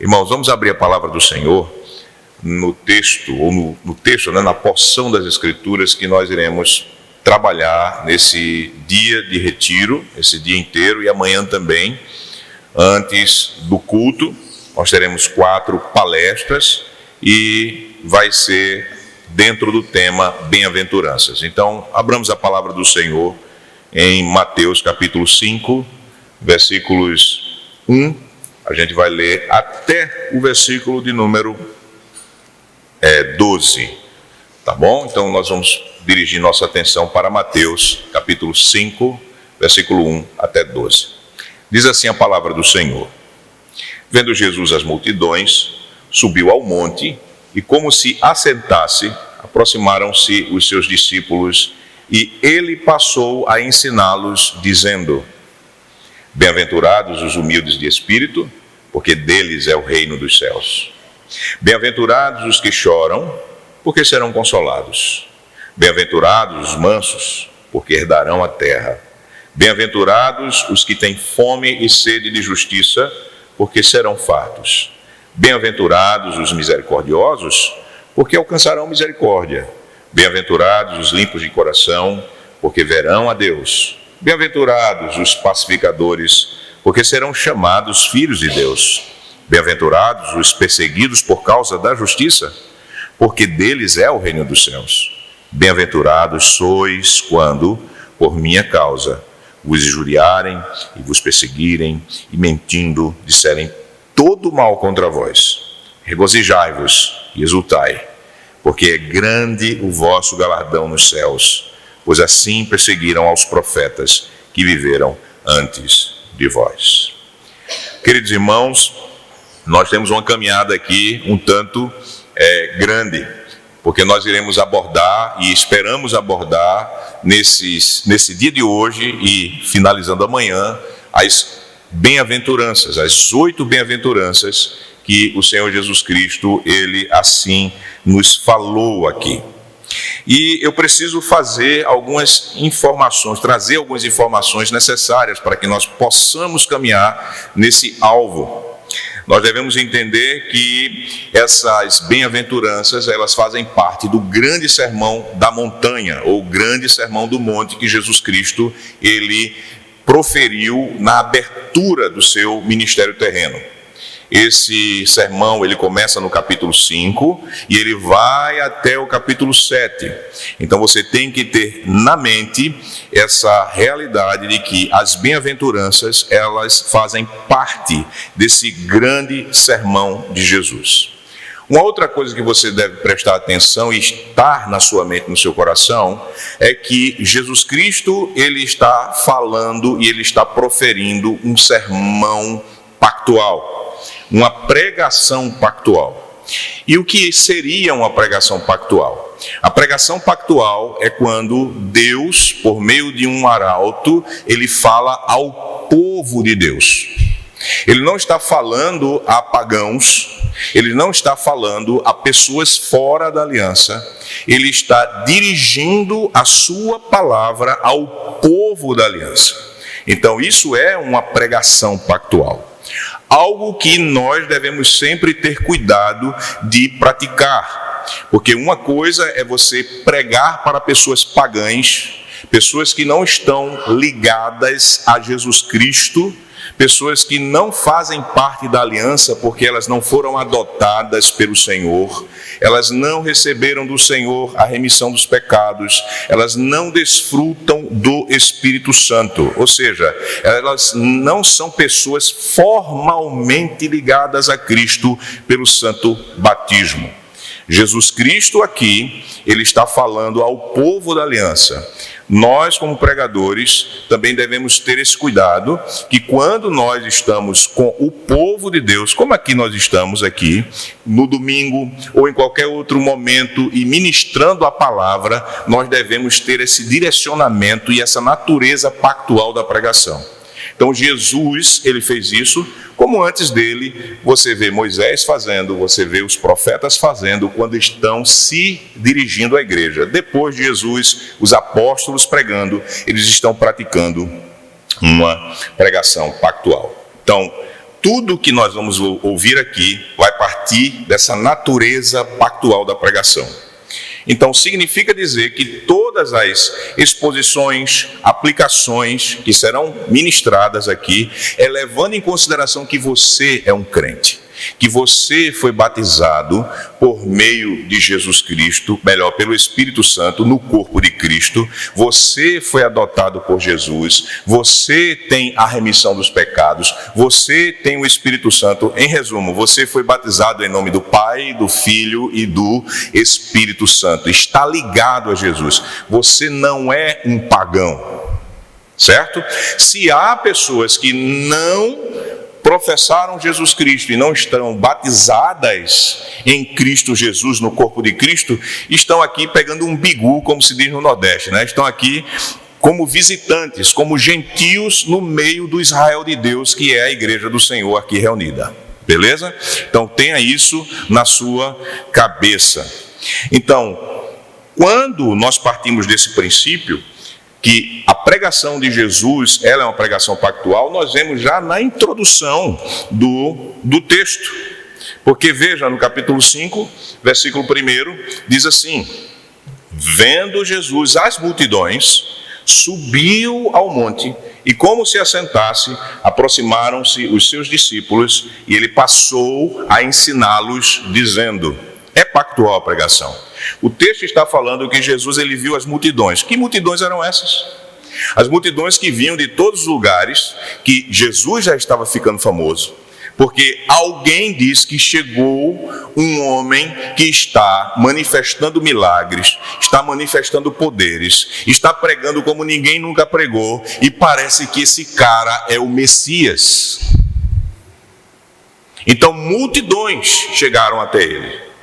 Irmãos, vamos abrir a palavra do Senhor no texto, ou no texto, na porção das Escrituras que nós iremos trabalhar nesse dia de retiro, esse dia inteiro e amanhã também, antes do culto. Nós teremos 4 palestras e vai ser dentro do tema bem-aventuranças. Então, abramos a palavra do Senhor em Mateus capítulo 5, versículos 1. A gente vai ler até o versículo de número 12. Tá bom? Então, nós vamos dirigir nossa atenção para Mateus capítulo 5, versículo 1 até 12. Diz assim a palavra do Senhor: Vendo Jesus as multidões, subiu ao monte, e como se assentasse, aproximaram-se os seus discípulos, e ele passou a ensiná-los, dizendo: Bem-aventurados os humildes de espírito, porque deles é o reino dos céus. Bem-aventurados os que choram, porque serão consolados. Bem-aventurados os mansos, porque herdarão a terra. Bem-aventurados os que têm fome e sede de justiça, porque serão fartos. Bem-aventurados os misericordiosos, porque alcançarão misericórdia. Bem-aventurados os limpos de coração, porque verão a Deus. Bem-aventurados os pacificadores, porque serão chamados filhos de Deus. Bem-aventurados os perseguidos por causa da justiça, porque deles é o reino dos céus. Bem-aventurados sois quando, por minha causa, vos injuriarem e vos perseguirem, e mentindo disserem todo mal contra vós. Regozijai-vos e exultai, porque é grande o vosso galardão nos céus, pois assim perseguiram aos profetas que viveram antes de vós. Queridos irmãos, nós temos uma caminhada aqui um tanto grande, porque nós iremos abordar e esperamos abordar nesse dia de hoje e finalizando amanhã as bem-aventuranças, as 8 bem-aventuranças que o Senhor Jesus Cristo, Ele assim nos falou aqui. E eu preciso fazer algumas informações, trazer algumas informações necessárias para que nós possamos caminhar nesse alvo. Nós devemos entender que essas bem-aventuranças, elas fazem parte do grande sermão da montanha, ou grande sermão do monte que Jesus Cristo, Ele proferiu na abertura do seu ministério terreno. Esse sermão, ele começa no capítulo 5 e ele vai até o capítulo 7. Então você tem que ter na mente essa realidade de que as bem-aventuranças, elas fazem parte desse grande sermão de Jesus. Uma outra coisa que você deve prestar atenção e estar na sua mente, no seu coração, é que Jesus Cristo, ele está falando e ele está proferindo um sermão pactual. Uma pregação pactual. E o que seria uma pregação pactual? A pregação pactual é quando Deus, por meio de um arauto, ele fala ao povo de Deus. Ele não está falando a pagãos, ele não está falando a pessoas fora da aliança, ele está dirigindo a sua palavra ao povo da aliança. Então isso é uma pregação pactual. Algo que nós devemos sempre ter cuidado de praticar. Porque uma coisa é você pregar para pessoas pagãs, pessoas que não estão ligadas a Jesus Cristo, pessoas que não fazem parte da aliança porque elas não foram adotadas pelo Senhor, elas não receberam do Senhor a remissão dos pecados, elas não desfrutam do Espírito Santo, ou seja, elas não são pessoas formalmente ligadas a Cristo pelo santo batismo. Jesus Cristo aqui, ele está falando ao povo da aliança. Nós, como pregadores, também devemos ter esse cuidado, que quando nós estamos com o povo de Deus, como aqui nós estamos aqui, no domingo ou em qualquer outro momento, e ministrando a palavra, nós devemos ter esse direcionamento e essa natureza pactual da pregação. Então Jesus, ele fez isso, como antes dele, você vê Moisés fazendo, você vê os profetas fazendo, quando estão se dirigindo à igreja. Depois de Jesus, os apóstolos pregando, eles estão praticando uma pregação pactual. Então, tudo que nós vamos ouvir aqui vai partir dessa natureza pactual da pregação. Então, significa dizer que todas as exposições, aplicações que serão ministradas aqui, é levando em consideração que você é um crente, que você foi batizado por meio de Jesus Cristo, melhor, pelo Espírito Santo, no corpo de Cristo, você foi adotado por Jesus, você tem a remissão dos pecados, você tem o Espírito Santo. Em resumo, você foi batizado em nome do Pai, do Filho e do Espírito Santo, está ligado a Jesus. Você não é um pagão, certo? Se há pessoas que não professaram Jesus Cristo e não estão batizadas em Cristo Jesus, no corpo de Cristo, estão aqui pegando um bigu, como se diz no Nordeste, né? Estão aqui como visitantes, como gentios no meio do Israel de Deus, que é a igreja do Senhor aqui reunida. Beleza? Então tenha isso na sua cabeça. Então, quando nós partimos desse princípio, que a pregação de Jesus, ela é uma pregação pactual, nós vemos já na introdução do texto. Porque veja, no capítulo 5, versículo 1, diz assim: vendo Jesus as multidões, subiu ao monte, e como se assentasse, aproximaram-se os seus discípulos, e ele passou a ensiná-los, dizendo... É pactual a pregação. O texto está falando que Jesus ele viu as multidões. Que multidões eram essas? As multidões que vinham de todos os lugares, que Jesus já estava ficando famoso, porque alguém diz que chegou um homem que está manifestando milagres, está manifestando poderes, está pregando como ninguém nunca pregou, e parece que esse cara é o Messias. Então multidões chegaram até ele.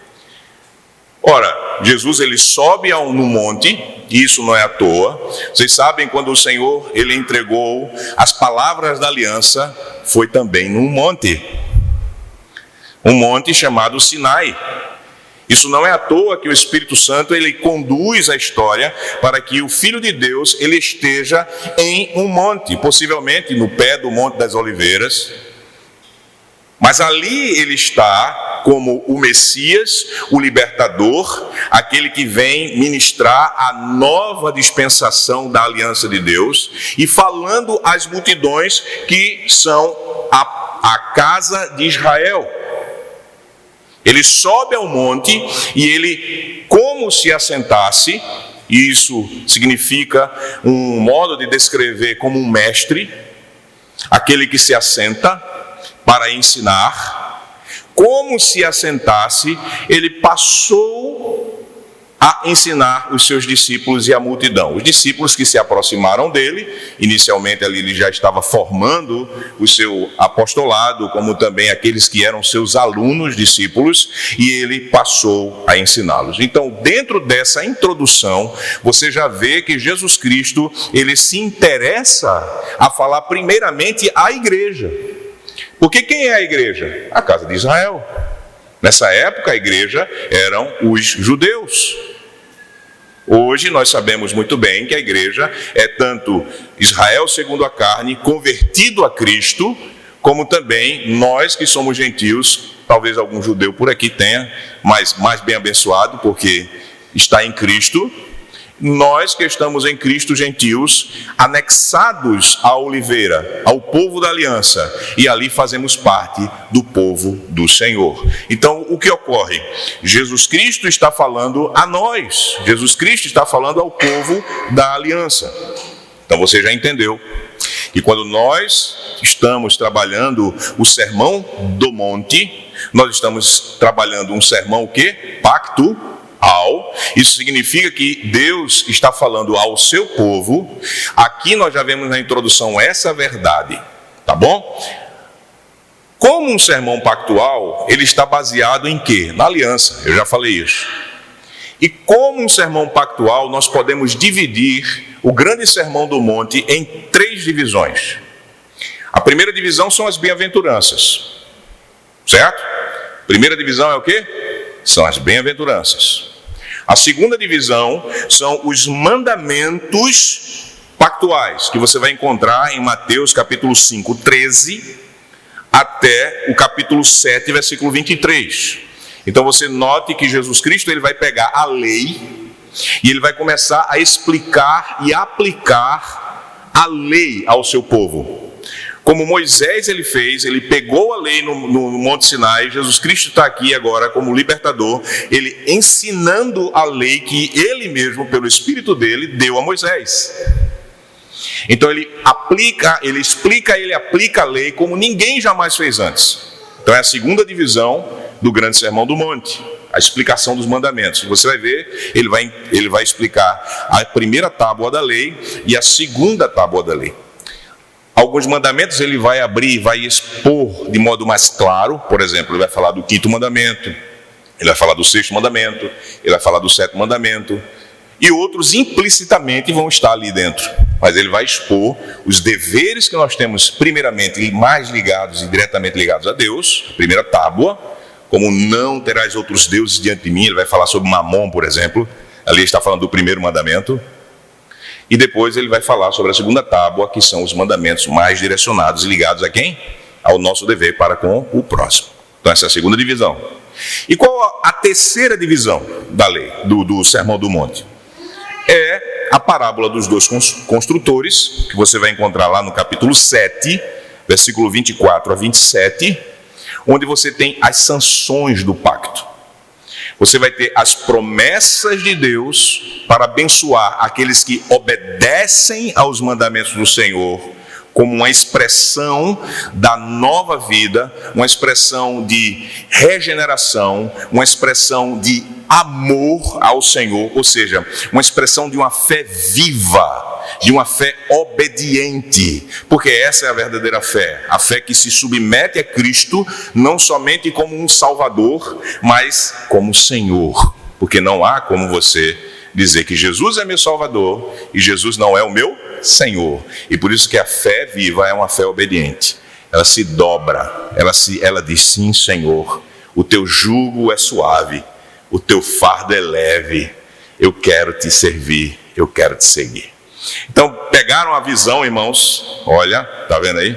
Ora, Jesus ele sobe no monte, e isso não é à toa. Vocês sabem, quando o Senhor ele entregou as palavras da aliança, foi também num monte. Um monte chamado Sinai. Isso não é à toa que o Espírito Santo ele conduz a história para que o Filho de Deus ele esteja em um monte, possivelmente no pé do Monte das Oliveiras. Mas ali ele está como o Messias, o libertador, aquele que vem ministrar a nova dispensação da aliança de Deus, e falando às multidões que são a casa de Israel. Ele sobe ao monte e ele, como se assentasse, isso significa um modo de descrever como um mestre, aquele que se assenta para ensinar, como se assentasse, ele passou a ensinar os seus discípulos e a multidão. Os discípulos que se aproximaram dele, inicialmente ali ele já estava formando o seu apostolado, como também aqueles que eram seus alunos, discípulos, e ele passou a ensiná-los. Então, dentro dessa introdução, você já vê que Jesus Cristo, ele se interessa a falar primeiramente à igreja. Porque quem é a igreja? A casa de Israel. Nessa época a igreja eram os judeus. Hoje nós sabemos muito bem que a igreja é tanto Israel segundo a carne, convertido a Cristo, como também nós que somos gentios, talvez algum judeu por aqui tenha, mas mais bem abençoado porque está em Cristo. Nós que estamos em Cristo, gentios, anexados à oliveira, ao povo da aliança, e ali fazemos parte do povo do Senhor. Então, o que ocorre? Jesus Cristo está falando a nós, Jesus Cristo está falando ao povo da aliança. Então, você já entendeu que quando nós estamos trabalhando o sermão do monte, nós estamos trabalhando um sermão o quê? Pactual. Isso significa que Deus está falando ao seu povo. Aqui nós já vemos na introdução essa verdade, tá bom? Como um sermão pactual, ele está baseado em quê? Na aliança, eu já falei isso. E como um sermão pactual, nós podemos dividir o grande sermão do monte em 3 divisões. A primeira divisão são as bem-aventuranças, certo? A primeira divisão é o quê? São as bem-aventuranças. A segunda divisão são os mandamentos pactuais, que você vai encontrar em Mateus capítulo 5, 13 até o capítulo 7, versículo 23. Então você note que Jesus Cristo ele vai pegar a lei e ele vai começar a explicar e aplicar a lei ao seu povo. Como Moisés ele fez, ele pegou a lei no Monte Sinai. Jesus Cristo está aqui agora como libertador, ele ensinando a lei que ele mesmo, pelo Espírito dele, deu a Moisés. Então ele explica, ele aplica a lei como ninguém jamais fez antes. Então é a segunda divisão do grande Sermão do Monte, a explicação dos mandamentos. Você vai ver, ele vai explicar a primeira tábua da lei e a segunda tábua da lei. Alguns mandamentos ele vai abrir, vai expor de modo mais claro. Por exemplo, ele vai falar do 5º mandamento, ele vai falar do 6º mandamento, ele vai falar do 7º mandamento, e outros implicitamente vão estar ali dentro. Mas ele vai expor os deveres que nós temos, primeiramente, mais ligados e diretamente ligados a Deus, a primeira tábua, como não terás outros deuses diante de mim. Ele vai falar sobre Mamon, por exemplo, ali está falando do 1º mandamento. E depois ele vai falar sobre a segunda tábua, que são os mandamentos mais direcionados e ligados a quem? Ao nosso dever para com o próximo. Então essa é a segunda divisão. E qual a terceira divisão da lei, do Sermão do Monte? É a parábola dos dois construtores, que você vai encontrar lá no capítulo 7, versículo 24 a 27, onde você tem as sanções do pacto. Você vai ter as promessas de Deus para abençoar aqueles que obedecem aos mandamentos do Senhor, como uma expressão da nova vida, uma expressão de regeneração, uma expressão de amor ao Senhor, ou seja, uma expressão de uma fé viva, de uma fé obediente, porque essa é a verdadeira fé, a fé que se submete a Cristo, não somente como um Salvador, mas como Senhor, porque não há como você dizer que Jesus é meu Salvador e Jesus não é o meu Senhor. E por isso que a fé viva é uma fé obediente. Ela se dobra, ela diz: sim, Senhor, o teu jugo é suave, o teu fardo é leve, eu quero te servir, eu quero te seguir. Então pegaram a visão, irmãos? Olha, tá vendo aí?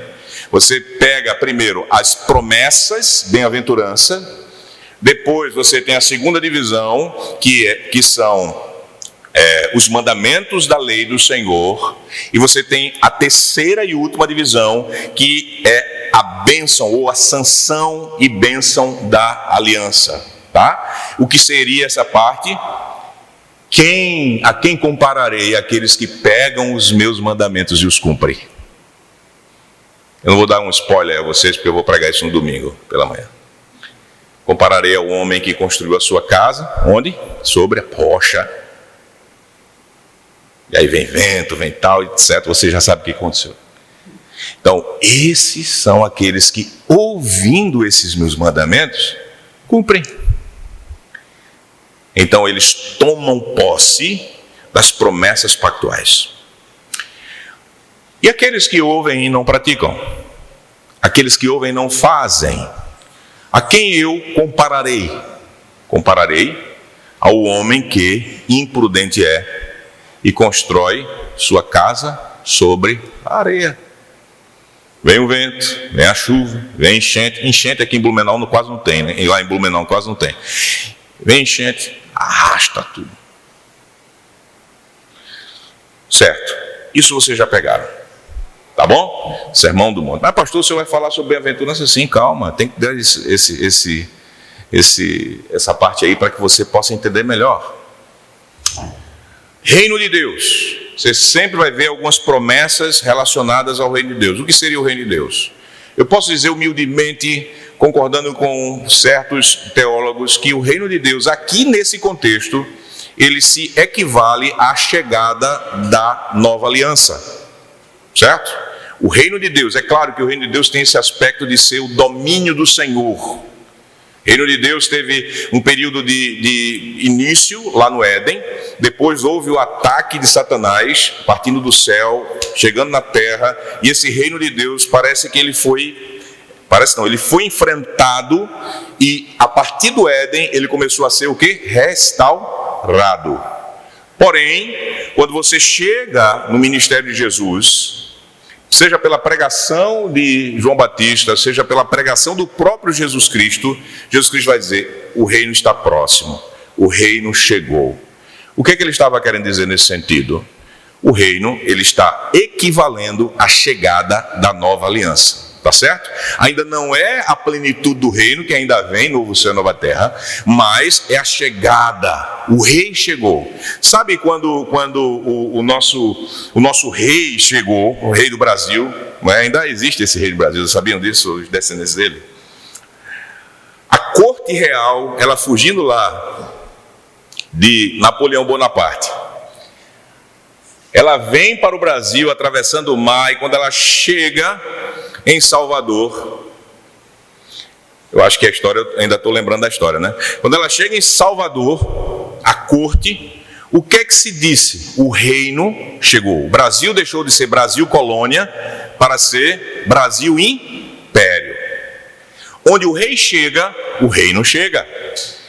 Você pega primeiro as promessas, bem-aventurança. Depois você tem a segunda divisão, que são os mandamentos da lei do Senhor. E você tem a terceira e última divisão, que é a bênção ou a sanção e bênção da aliança, tá? O que seria essa parte? A quem compararei aqueles que pegam os meus mandamentos e os cumprem? Eu não vou dar um spoiler a vocês, porque eu vou pregar isso no domingo pela manhã. Compararei ao homem que construiu a sua casa, onde? Sobre a rocha. E aí vem vento, vem tal, etc. Você já sabe o que aconteceu. Então, esses são aqueles que, ouvindo esses meus mandamentos, cumprem. Então, eles tomam posse das promessas pactuais. E aqueles que ouvem e não praticam? Aqueles que ouvem e não fazem? A quem eu compararei? Compararei ao homem que imprudente é e constrói sua casa sobre a areia. Vem o vento, vem a chuva, vem enchente. Enchente aqui em Blumenau quase não tem, né? E lá em Blumenau quase não tem. Vem enchente, arrasta tudo. Certo? Isso vocês já pegaram. Tá bom? Sermão do Monte. Mas pastor, o senhor vai falar sobre bem-aventurança? Sim, calma. Tem que dar essa parte aí para que você possa entender melhor. Reino de Deus. Você sempre vai ver algumas promessas relacionadas ao reino de Deus. O que seria o reino de Deus? Eu posso dizer humildemente, concordando com certos teólogos, que o reino de Deus, aqui nesse contexto, ele se equivale à chegada da nova aliança. Certo? O reino de Deus, é claro que o reino de Deus tem esse aspecto de ser o domínio do Senhor. O reino de Deus teve um período de início lá no Éden, depois houve o ataque de Satanás, partindo do céu, chegando na terra, e esse reino de Deus ele foi enfrentado, e a partir do Éden ele começou a ser o quê? Restaurado. Porém, quando você chega no ministério de Jesus, seja pela pregação de João Batista, seja pela pregação do próprio Jesus Cristo vai dizer: o reino está próximo, o reino chegou. O que ele estava querendo dizer nesse sentido? O reino, ele está equivalendo à chegada da nova aliança. Tá certo? Ainda não é a plenitude do reino, que ainda vem, novo céu e nova terra, mas é a chegada. O rei chegou. Sabe quando o nosso rei chegou, o rei do Brasil, ainda existe esse rei do Brasil, sabiam disso, os descendentes dele? A corte real, ela fugindo lá de Napoleão Bonaparte, ela vem para o Brasil atravessando o mar, e quando ela chega em Salvador, eu acho que a história, ainda estou lembrando da história, né? Quando ela chega em Salvador, a corte, o que é que se disse? O reino chegou. O Brasil deixou de ser Brasil colônia para ser Brasil império. Onde o rei chega, o reino chega.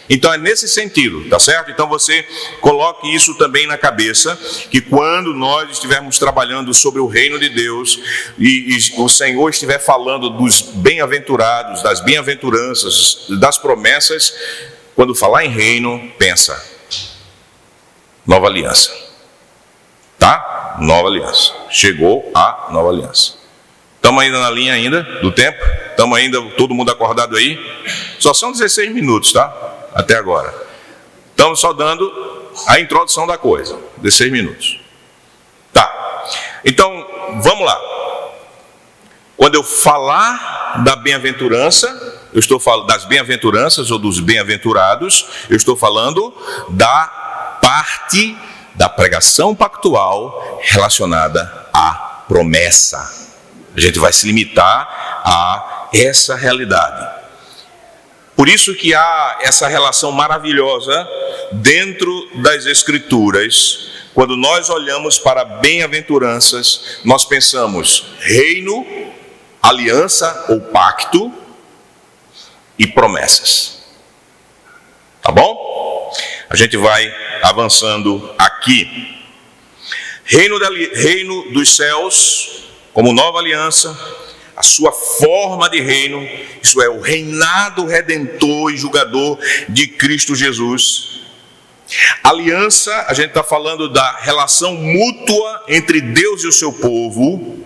Então é nesse sentido, tá certo? Então você coloque isso também na cabeça, que quando nós estivermos trabalhando sobre o reino de Deus e o Senhor estiver falando dos bem-aventurados, das bem-aventuranças, das promessas, quando falar em reino, pensa: nova aliança, tá? Nova aliança, chegou a nova aliança. Estamos ainda na linha ainda do tempo? Estamos ainda todo mundo acordado aí? Só são 16 minutos, tá? Até agora. Estamos só dando a introdução da coisa. 16 minutos. Tá. Então, vamos lá. Quando eu falar da bem-aventurança, eu estou falando das bem-aventuranças ou dos bem-aventurados, eu estou falando da parte da pregação pactual relacionada à promessa. A gente vai se limitar a essa realidade. Por isso que há essa relação maravilhosa dentro das Escrituras. Quando nós olhamos para bem-aventuranças, nós pensamos reino, aliança ou pacto e promessas. Tá bom? A gente vai avançando aqui. Reino dos céus, como nova aliança, a sua forma de reino, isso é, o reinado redentor e julgador de Cristo Jesus. Aliança, a gente está falando da relação mútua entre Deus e o seu povo,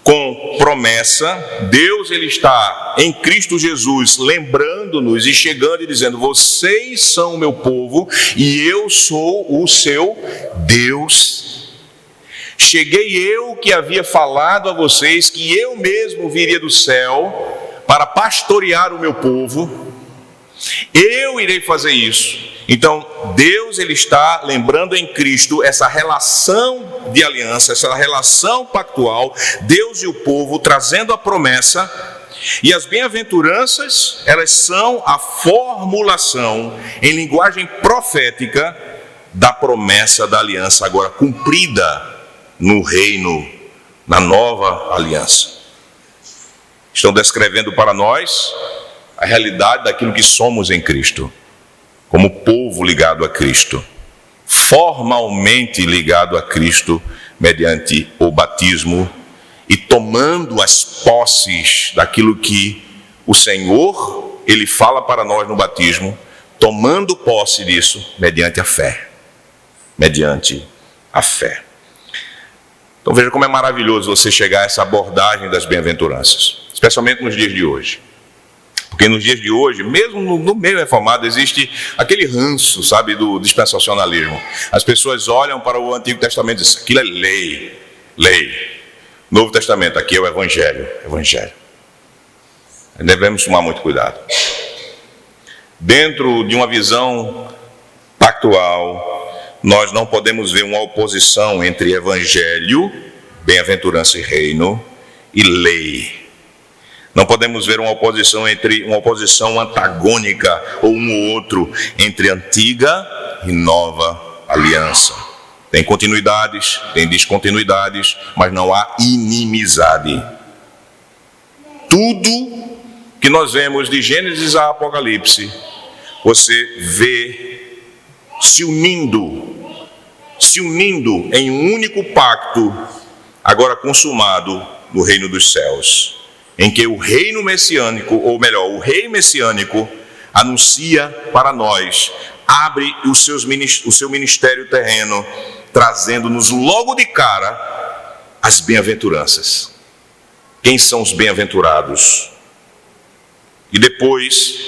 com promessa. Deus, ele está em Cristo Jesus, lembrando-nos e chegando e dizendo: vocês são o meu povo e eu sou o seu Deus. Cheguei eu que havia falado a vocês que eu mesmo viria do céu para pastorear o meu povo. Eu irei fazer isso. Então, Deus, ele está lembrando em Cristo essa relação de aliança, essa relação pactual, Deus e o povo, trazendo a promessa. E as bem-aventuranças, elas são a formulação em linguagem profética da promessa da aliança agora cumprida no reino, na nova aliança. Estão descrevendo para nós a realidade daquilo que somos em Cristo, como povo ligado a Cristo, formalmente ligado a Cristo mediante o batismo e tomando as posses daquilo que o Senhor, ele fala para nós no batismo, tomando posse disso mediante a fé. Mediante a fé. Então veja como é maravilhoso você chegar a essa abordagem das bem-aventuranças, especialmente nos dias de hoje. Porque nos dias de hoje, mesmo no meio reformado, existe aquele ranço, sabe, do dispensacionalismo. As pessoas olham para o Antigo Testamento e dizem: aquilo é lei, lei. Novo Testamento, aqui é o Evangelho, Evangelho. Devemos tomar muito cuidado. Dentro de uma visão pactual, nós não podemos ver uma oposição entre evangelho, bem-aventurança e reino, e lei. Não podemos ver uma oposição antagônica ou um ou outro entre antiga e nova aliança. Tem continuidades, tem descontinuidades, mas não há inimizade. Tudo que nós vemos de Gênesis a Apocalipse, você vê se unindo em um único pacto, agora consumado no reino dos céus, em que o reino messiânico, ou melhor, o rei messiânico, anuncia para nós, abre o seu ministério terreno, trazendo-nos logo de cara as bem-aventuranças. Quem são os bem-aventurados? E depois,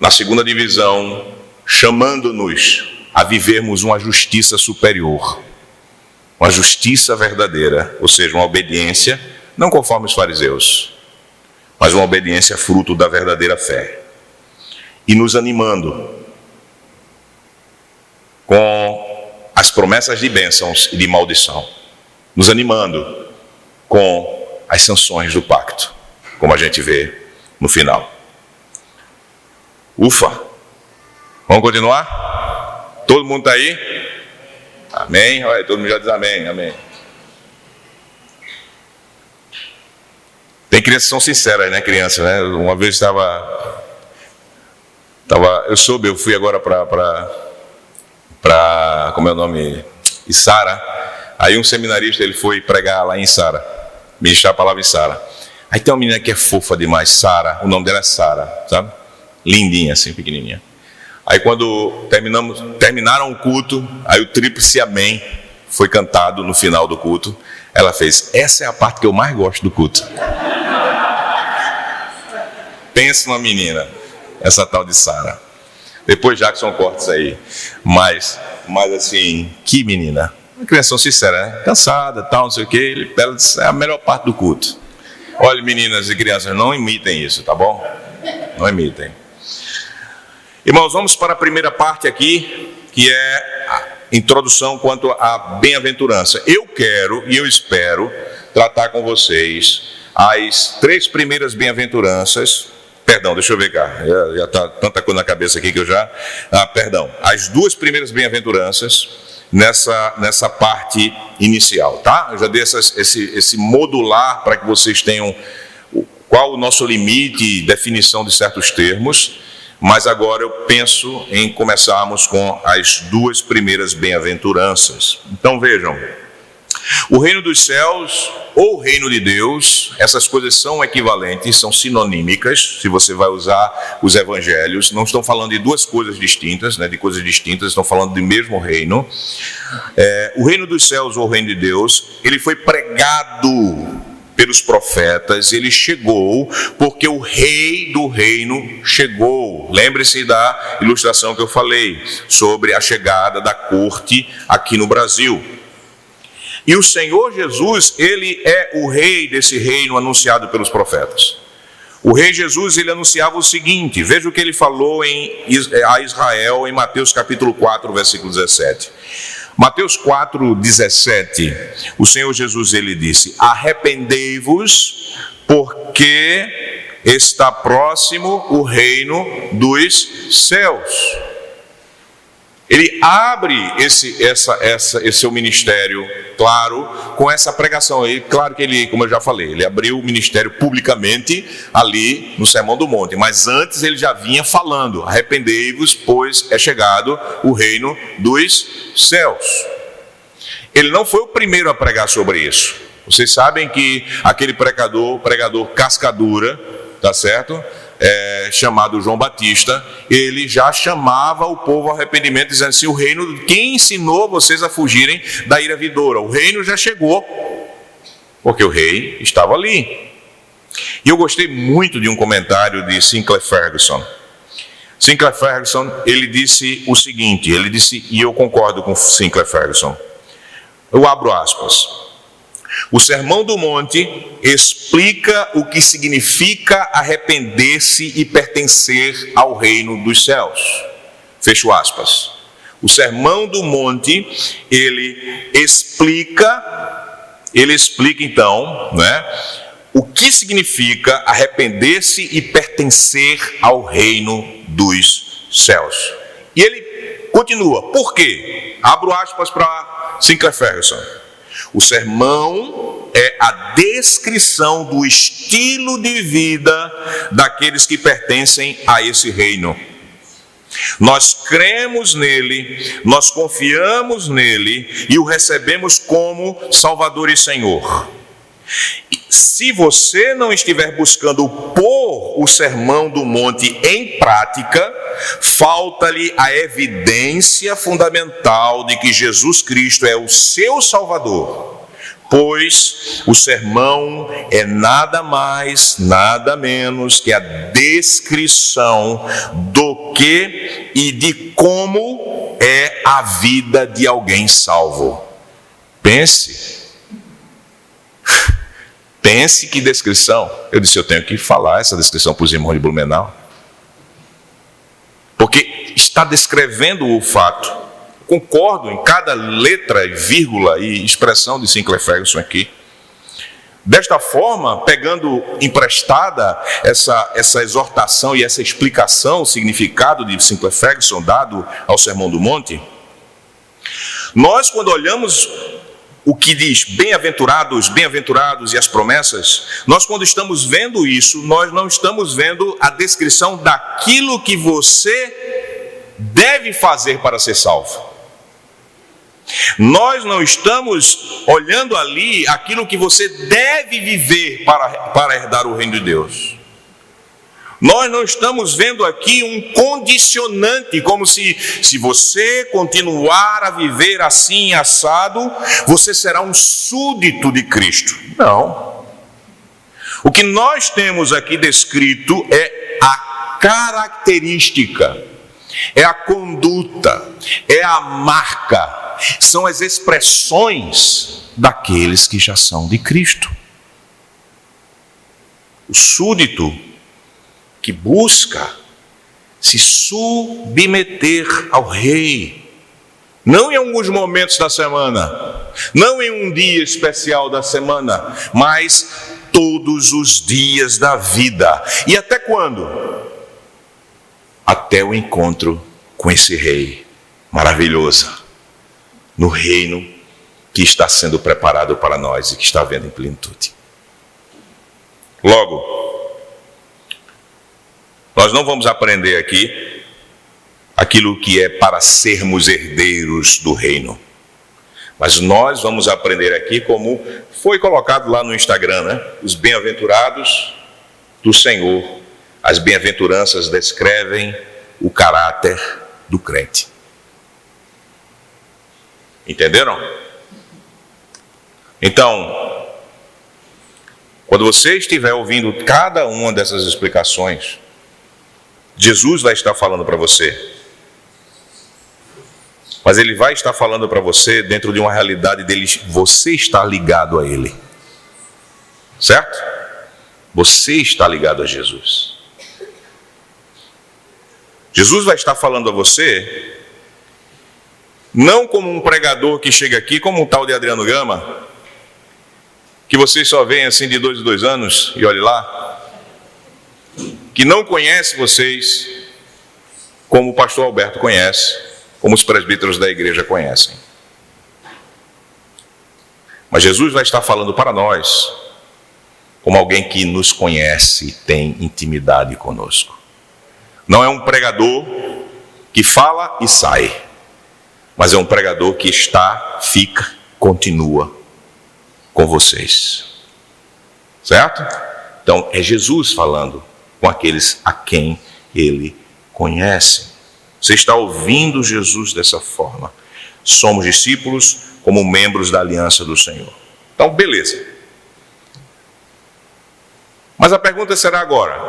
na segunda divisão, chamando-nos a vivermos uma justiça superior, uma justiça verdadeira, ou seja, uma obediência, não conforme os fariseus, mas uma obediência fruto da verdadeira fé. E nos animando com as promessas de bênçãos e de maldição, nos animando com as sanções do pacto, como a gente vê no final. Ufa! Vamos continuar? Todo mundo está aí? Amém? Olha, todo mundo já diz amém, amém. Tem crianças que são sinceras, né, criança, né? Uma vez eu fui agora para como é o nome? Içara. Aí um seminarista, ele foi pregar lá em Içara, ministrar a palavra em Içara. Aí tem uma menina que é fofa demais, Sara, o nome dela é Sara, sabe? Lindinha assim, pequenininha. Aí quando terminaram o culto, aí o tríplice amém foi cantado no final do culto. Ela fez, essa é a parte que eu mais gosto do culto. Pensa numa menina, essa tal de Sara. Depois Jackson corta isso aí. Mas assim, que menina. Uma criação sincera, né? Cansada, tal, não sei o quê. Ela disse, é a melhor parte do culto. Olha, meninas e crianças, não imitem isso, tá bom? Não imitem. Irmãos, vamos para a primeira parte aqui, que é a introdução quanto à bem-aventurança. Eu quero e eu espero tratar com vocês as 3 primeiras bem-aventuranças. Perdão, deixa eu ver cá. Já está tanta coisa na cabeça aqui que eu já... As 2 primeiras bem-aventuranças nessa parte inicial, tá? Eu já dei esse modular para que vocês tenham qual o nosso limite, definição de certos termos, mas agora eu penso em começarmos com as 2 primeiras bem-aventuranças. Então vejam, o reino dos céus ou o reino de Deus, essas coisas são equivalentes, são sinonímicas, se você vai usar os evangelhos, não estão falando de 2 coisas distintas, né, de coisas distintas, estão falando do mesmo reino. O reino dos céus ou o reino de Deus, ele foi pregado pelos profetas, ele chegou porque o rei do reino chegou. Lembre-se da ilustração que eu falei sobre a chegada da corte aqui no Brasil. E o Senhor Jesus, ele é o rei desse reino anunciado pelos profetas. O rei Jesus, ele anunciava o seguinte, veja o que ele falou a Israel em Mateus capítulo 4, versículo 17. Mateus 4, 17, o Senhor Jesus, ele disse, arrependei-vos, porque está próximo o reino dos céus. Ele abre esse seu ministério, claro, com essa pregação. Claro que ele, como eu já falei, ele abriu o ministério publicamente ali no Sermão do Monte. Mas antes ele já vinha falando, arrependei-vos, pois é chegado o reino dos céus. Ele não foi o primeiro a pregar sobre isso. Vocês sabem que aquele pregador cascadura, tá certo? Chamado João Batista, ele já chamava o povo ao arrependimento, dizendo assim, o reino, quem ensinou vocês a fugirem da ira vindoura? O reino já chegou, porque o rei estava ali. E eu gostei muito de um comentário de Sinclair Ferguson. Sinclair Ferguson, ele disse o seguinte, ele disse, e eu concordo com Sinclair Ferguson, eu abro aspas, o Sermão do Monte explica o que significa arrepender-se e pertencer ao reino dos céus. Fecho aspas. O Sermão do Monte, ele explica então, né, o que significa arrepender-se e pertencer ao reino dos céus. E ele continua. Por quê? Abro aspas para Sinclair Ferguson. O sermão é a descrição do estilo de vida daqueles que pertencem a esse reino. Nós cremos nele, nós confiamos nele e o recebemos como Salvador e Senhor. Se você não estiver buscando pôr o Sermão do Monte em prática, falta-lhe a evidência fundamental de que Jesus Cristo é o seu Salvador, pois o sermão é nada mais, nada menos que a descrição do que e de como é a vida de alguém salvo. Pense que descrição. Eu disse, eu tenho que falar essa descrição para os irmãos de Blumenau, porque está descrevendo o fato. Concordo em cada letra, vírgula e expressão de Sinclair Ferguson aqui. Desta forma, pegando emprestada essa exortação e essa explicação, o significado de Sinclair Ferguson dado ao Sermão do Monte, nós, quando olhamos o que diz bem-aventurados, bem-aventurados e as promessas, nós, quando estamos vendo isso, nós não estamos vendo a descrição daquilo que você deve fazer para ser salvo. Nós não estamos olhando ali aquilo que você deve viver para herdar o reino de Deus. Nós não estamos vendo aqui um condicionante, como se você continuar a viver assim, assado, você será um súdito de Cristo. Não. O que nós temos aqui descrito é a característica, é a conduta, é a marca, são as expressões daqueles que já são de Cristo. O súdito que busca se submeter ao rei, não em alguns momentos da semana, não em um dia especial da semana, mas todos os dias da vida. E até quando? Até o encontro com esse rei maravilhoso, no reino que está sendo preparado para nós e que está vendo em plenitude. Logo, nós não vamos aprender aqui aquilo que é para sermos herdeiros do reino, mas nós vamos aprender aqui como foi colocado lá no Instagram, né? Os bem-aventurados do Senhor. As bem-aventuranças descrevem o caráter do crente. Entenderam? Então, quando você estiver ouvindo cada uma dessas explicações, Jesus vai estar falando para você. Mas Ele vai estar falando para você dentro de uma realidade dele, você está ligado a Ele. Certo? Você está ligado a Jesus. Jesus vai estar falando a você, não como um pregador que chega aqui, como um tal de Adriano Gama, que vocês só veem assim de 2 em 2 anos, e olhe lá, que não conhece vocês como o pastor Alberto conhece, como os presbíteros da igreja conhecem. Mas Jesus vai estar falando para nós como alguém que nos conhece e tem intimidade conosco. Não é um pregador que fala e sai, mas é um pregador que está, fica, continua com vocês. Certo? Então, é Jesus falando com aqueles a quem Ele conhece. Você está ouvindo Jesus dessa forma. Somos discípulos como membros da aliança do Senhor. Então, beleza. Mas a pergunta será agora: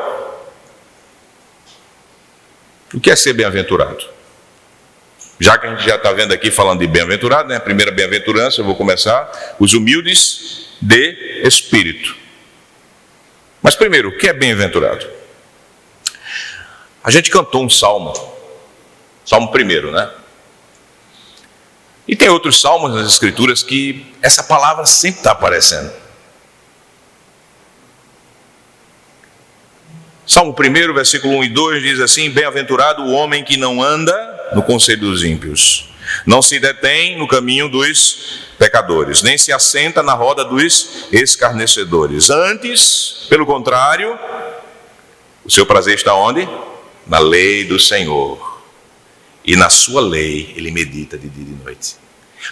o que é ser bem-aventurado? Já que a gente já está vendo aqui falando de bem-aventurado, né? A primeira bem-aventurança, eu vou começar: os humildes de espírito. Mas primeiro, o que é bem-aventurado? A gente cantou um salmo, Salmo 1, né? E tem outros salmos nas Escrituras que essa palavra sempre está aparecendo. Salmo 1, versículo 1 e 2 diz assim: bem-aventurado o homem que não anda no conselho dos ímpios, não se detém no caminho dos pecadores, nem se assenta na roda dos escarnecedores. Antes, pelo contrário, o seu prazer está onde? Na lei do Senhor. E na sua lei ele medita de dia e de noite.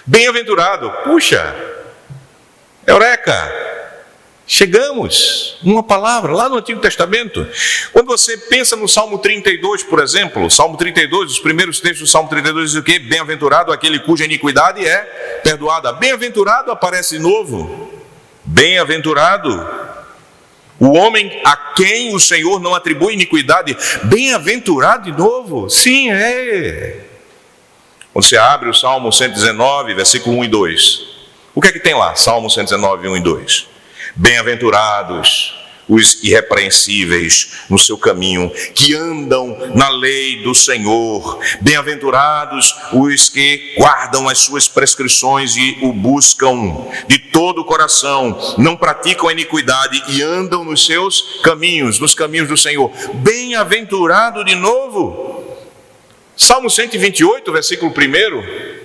Bem-aventurado, puxa, eureka! Chegamos, uma palavra, lá no Antigo Testamento. Quando você pensa no Salmo 32, por exemplo, Salmo 32, os primeiros textos do Salmo 32 dizem o quê? Bem-aventurado aquele cuja iniquidade é perdoada. Bem-aventurado aparece de novo. Bem-aventurado o homem a quem o Senhor não atribui iniquidade. Bem-aventurado de novo. Sim, é. Quando você abre o Salmo 119, versículo 1 e 2. O que é que tem lá? Salmo 119, 1 e 2. Bem-aventurados os irrepreensíveis no seu caminho, que andam na lei do Senhor. Bem-aventurados os que guardam as suas prescrições e o buscam de todo o coração, não praticam a iniquidade e andam nos seus caminhos, nos caminhos do Senhor. Bem-aventurado de novo. Salmo 128, versículo 1.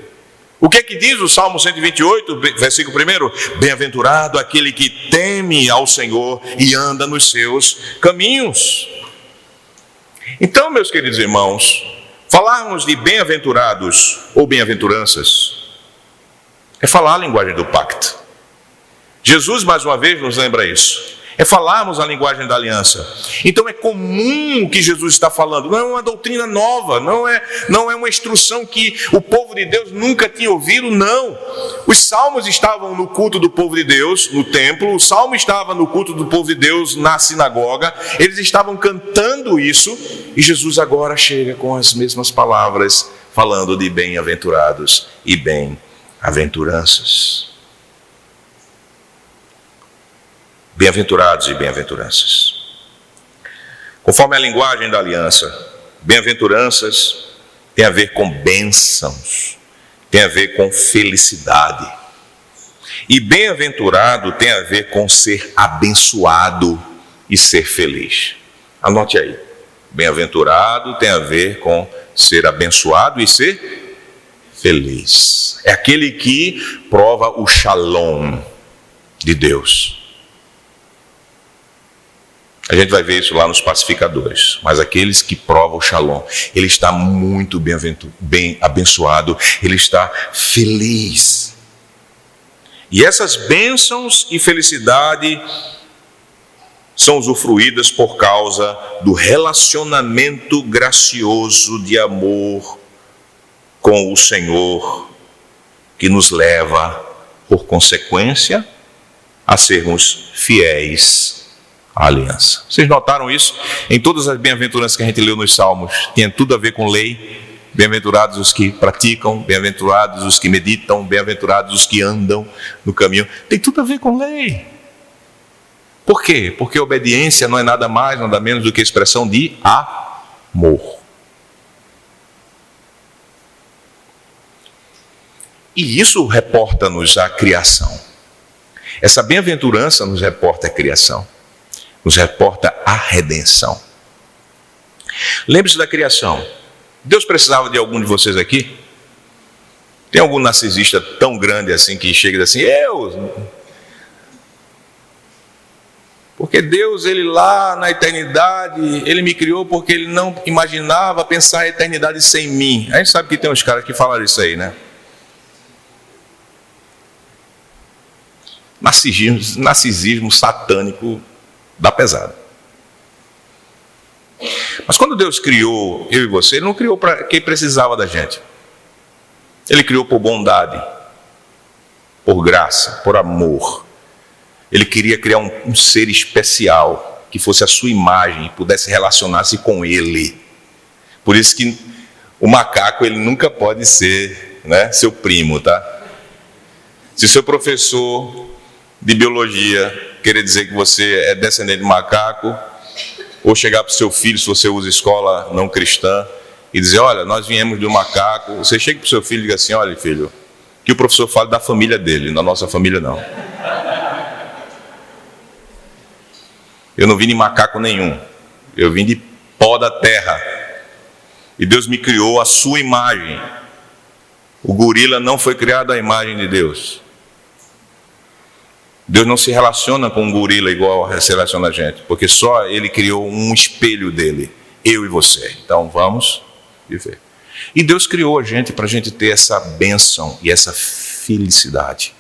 O que é que diz o Salmo 128, versículo 1? Bem-aventurado aquele que teme ao Senhor e anda nos seus caminhos. Então, meus queridos irmãos, falarmos de bem-aventurados ou bem-aventuranças é falar a linguagem do pacto. Jesus, mais uma vez, nos lembra isso. É falarmos a linguagem da aliança. Então é comum o que Jesus está falando. Não é uma doutrina nova, não é uma instrução que o povo de Deus nunca tinha ouvido, não. Os salmos estavam no culto do povo de Deus, no templo. O salmo estava no culto do povo de Deus, na sinagoga. Eles estavam cantando isso. E Jesus agora chega com as mesmas palavras, falando de bem-aventurados e bem-aventuranças. Bem-aventurados e bem-aventuranças. Conforme a linguagem da aliança, bem-aventuranças tem a ver com bênçãos, tem a ver com felicidade. E bem-aventurado tem a ver com ser abençoado e ser feliz. Anote aí. Bem-aventurado tem a ver com ser abençoado e ser feliz. É aquele que prova o shalom de Deus. A gente vai ver isso lá nos pacificadores. Mas aqueles que provam o shalom, ele está muito bem abençoado, ele está feliz. E essas bênçãos e felicidade são usufruídas por causa do relacionamento gracioso de amor com o Senhor, que nos leva, por consequência, a sermos fiéis à aliança. Vocês notaram isso? Em todas as bem-aventuranças que a gente leu nos Salmos, tinha tudo a ver com lei. Bem-aventurados os que praticam, bem-aventurados os que meditam, bem-aventurados os que andam no caminho. Tem tudo a ver com lei. Por quê? Porque a obediência não é nada mais, nada menos do que a expressão de amor. E isso reporta-nos à criação. Essa bem-aventurança nos reporta à criação. Nos reporta à redenção. Lembre-se da criação. Deus precisava de algum de vocês aqui? Tem algum narcisista tão grande assim que chega assim, porque Deus, ele lá na eternidade, ele me criou porque ele não imaginava pensar a eternidade sem mim. A gente sabe que tem uns caras que falaram isso aí, né? Narcisismo satânico da pesada. Mas quando Deus criou eu e você, ele não criou para quem precisava da gente. Ele criou por bondade, por graça, por amor. Ele queria criar um ser especial, que fosse a sua imagem e pudesse relacionar-se com ele. Por isso que o macaco, ele nunca pode ser, né, seu primo, tá? Se seu professor de biologia querer dizer que você é descendente de macaco, ou chegar para o seu filho, se você usa escola não cristã, e dizer, olha, nós viemos de um macaco, você chega para o seu filho e diga assim, olha filho, que o professor fale da família dele, na nossa família não. Eu não vim de macaco nenhum, eu vim de pó da terra, e Deus me criou à sua imagem. O gorila não foi criado à imagem de Deus. Deus não se relaciona com um gorila igual se relaciona a gente, porque só ele criou um espelho dele, eu e você. Então vamos viver. E Deus criou a gente para a gente ter essa bênção e essa felicidade.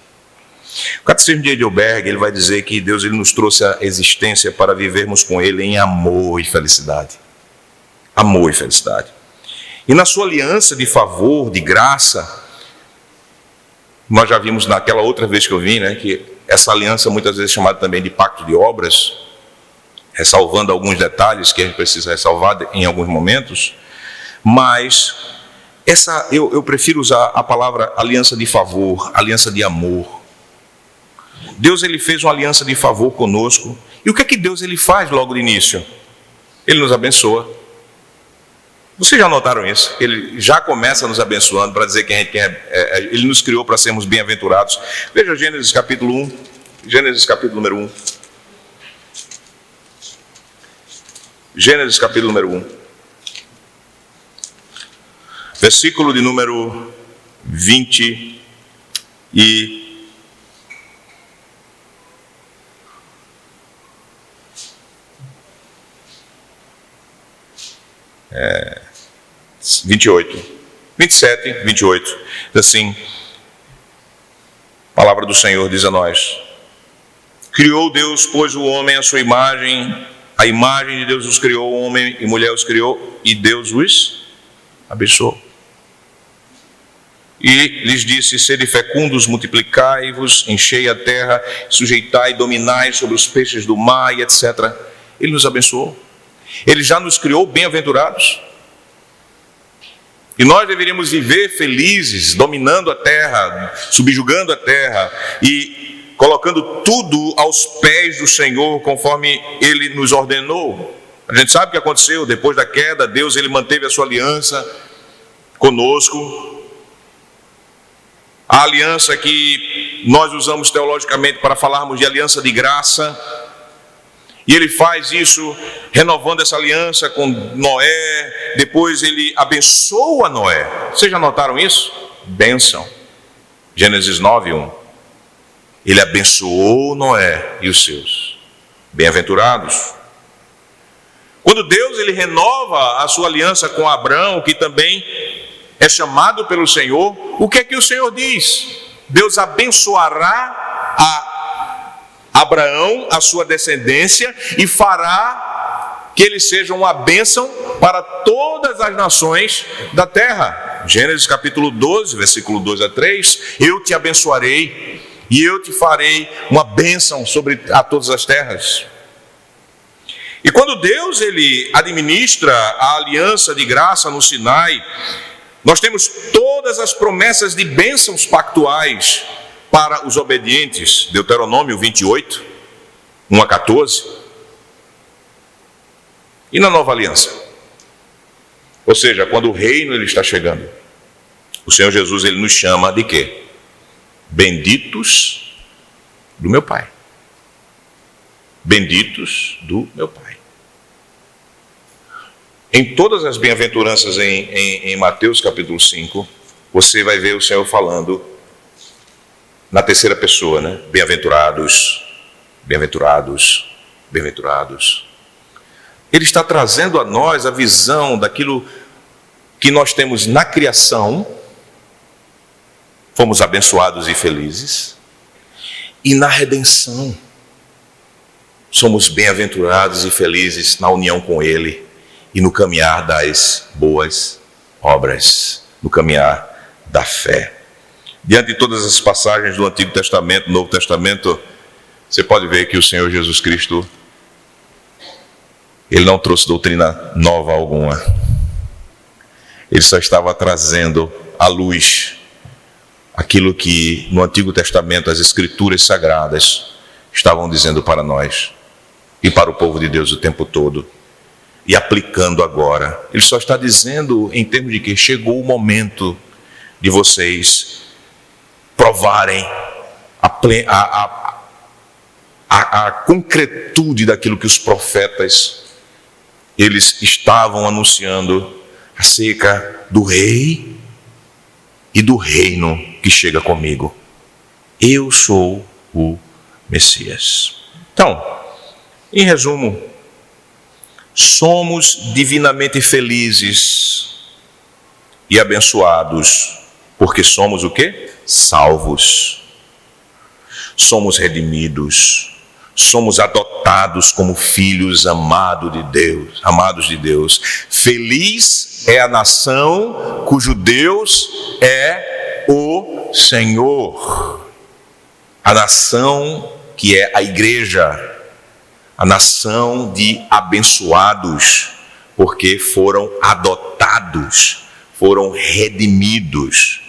O Catecismo de Heidelberg, ele vai dizer que Deus ele nos trouxe à existência para vivermos com Ele em amor e felicidade. Amor e felicidade. E na sua aliança de favor, de graça, nós já vimos naquela outra vez que eu vim, né, que essa aliança muitas vezes é chamada também de pacto de obras, ressalvando alguns detalhes que a gente precisa ressalvar em alguns momentos, mas eu prefiro usar a palavra aliança de favor, aliança de amor. Deus ele fez uma aliança de favor conosco. E o que é que Deus ele faz logo de início? Ele nos abençoa. Vocês já notaram isso? Ele já começa nos abençoando para dizer que a gente ele nos criou para sermos bem-aventurados. Veja Gênesis capítulo 1. Gênesis capítulo número 1. Gênesis capítulo número 1. Versículo de número 20 e 28, 27, 28, diz assim, a palavra do Senhor diz a nós: criou Deus, pois, o homem à sua imagem, a imagem de Deus os criou, homem e mulher os criou, e Deus os abençoou. E lhes disse: sede fecundos, multiplicai-vos, enchei a terra, sujeitai e dominai sobre os peixes do mar, e etc. Ele nos abençoou. Ele já nos criou bem-aventurados. E nós deveríamos viver felizes, dominando a terra, subjugando a terra e colocando tudo aos pés do Senhor, conforme Ele nos ordenou. A gente sabe o que aconteceu depois da queda. Deus ele manteve a sua aliança conosco. A aliança que nós usamos teologicamente para falarmos de aliança de graça. E ele faz isso renovando essa aliança com Noé. Depois ele abençoa Noé. Vocês já notaram isso? Bênção. Gênesis 9, 1. Ele abençoou Noé e os seus. Bem-aventurados. Quando Deus ele renova a sua aliança com Abraão, que também é chamado pelo Senhor, o que é que o Senhor diz? Deus abençoará a Abraão, a sua descendência, e fará que ele seja uma bênção para todas as nações da terra. Gênesis capítulo 12, versículo 2 a 3, eu te abençoarei e eu te farei uma bênção sobre a todas as terras. E quando Deus ele administra a aliança de graça no Sinai, nós temos todas as promessas de bênçãos pactuais para os obedientes. Deuteronômio 28, 1 a 14. E na nova aliança? Ou seja, quando o reino ele está chegando, o Senhor Jesus ele nos chama de quê? Benditos do meu Pai. Benditos do meu Pai. Em todas as bem-aventuranças em Mateus capítulo 5, você vai ver o Senhor falando na terceira pessoa, né? Bem-aventurados, bem-aventurados, bem-aventurados. Ele está trazendo a nós a visão daquilo que nós temos na criação, fomos abençoados e felizes, e na redenção, somos bem-aventurados e felizes na união com Ele e no caminhar das boas obras, no caminhar da fé. Diante de todas as passagens do Antigo Testamento, Novo Testamento, você pode ver que o Senhor Jesus Cristo, Ele não trouxe doutrina nova alguma. Ele só estava trazendo à luz aquilo que no Antigo Testamento as Escrituras Sagradas estavam dizendo para nós e para o povo de Deus o tempo todo, e aplicando agora. Ele só está dizendo em termos de que chegou o momento de vocês provarem a concretude daquilo que os profetas eles estavam anunciando acerca do rei e do reino que chega comigo. Eu sou o Messias. Então, em resumo, somos divinamente felizes e abençoados, porque somos o quê? Salvos. somos redimidos, somos adotados como filhos amados de Deus. Feliz é a nação cujo Deus é o Senhor. A nação que é a igreja, a nação de abençoados, porque foram adotados, foram redimidos,